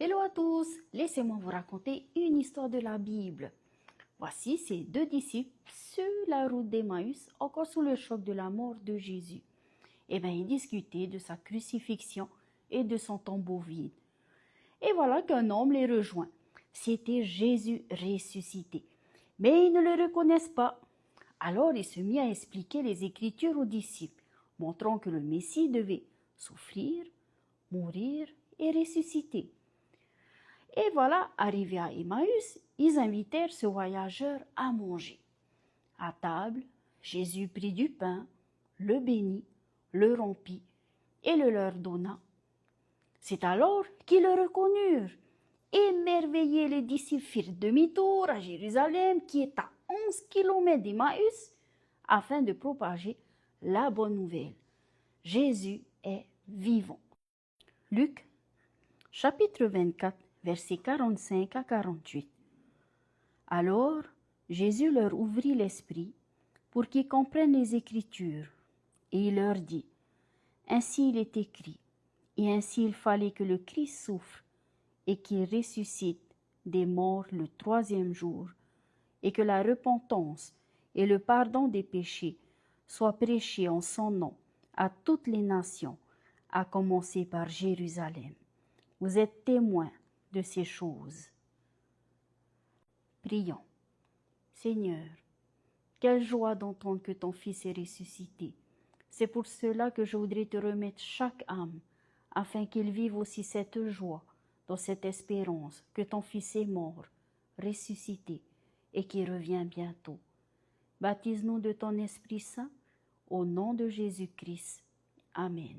Hello à tous, laissez-moi vous raconter une histoire de la Bible. Voici ces deux disciples sur la route d'Emmaüs, encore sous le choc de la mort de Jésus. Ils discutaient de sa crucifixion et de son tombeau vide. Et voilà qu'un homme les rejoint. C'était Jésus ressuscité. Mais ils ne le reconnaissent pas. Alors il se mit à expliquer les Écritures aux disciples, montrant que le Messie devait souffrir, mourir et ressusciter. Et voilà, arrivés à Emmaüs, ils invitèrent ce voyageur à manger. À table, Jésus prit du pain, le bénit, le rompit et le leur donna. C'est alors qu'ils le reconnurent. Émerveillés, les disciples firent demi-tour à Jérusalem, qui est à 11 kilomètres d'Emmaüs, afin de propager la bonne nouvelle. Jésus est vivant. Luc, chapitre 24, versets 45 à 48. Alors, Jésus leur ouvrit l'esprit pour qu'ils comprennent les Écritures, et il leur dit, « Ainsi il est écrit, et ainsi il fallait que le Christ souffre, et qu'il ressuscite des morts le troisième jour, et que la repentance et le pardon des péchés soient prêchés en son nom à toutes les nations, à commencer par Jérusalem. Vous êtes témoins de ces choses. » Prions. Seigneur, quelle joie d'entendre que ton Fils est ressuscité. C'est pour cela que je voudrais te remettre chaque âme, afin qu'il vive aussi cette joie, dans cette espérance que ton Fils est mort, ressuscité, et qui revient bientôt. Baptise-nous de ton Esprit Saint, au nom de Jésus-Christ. Amen.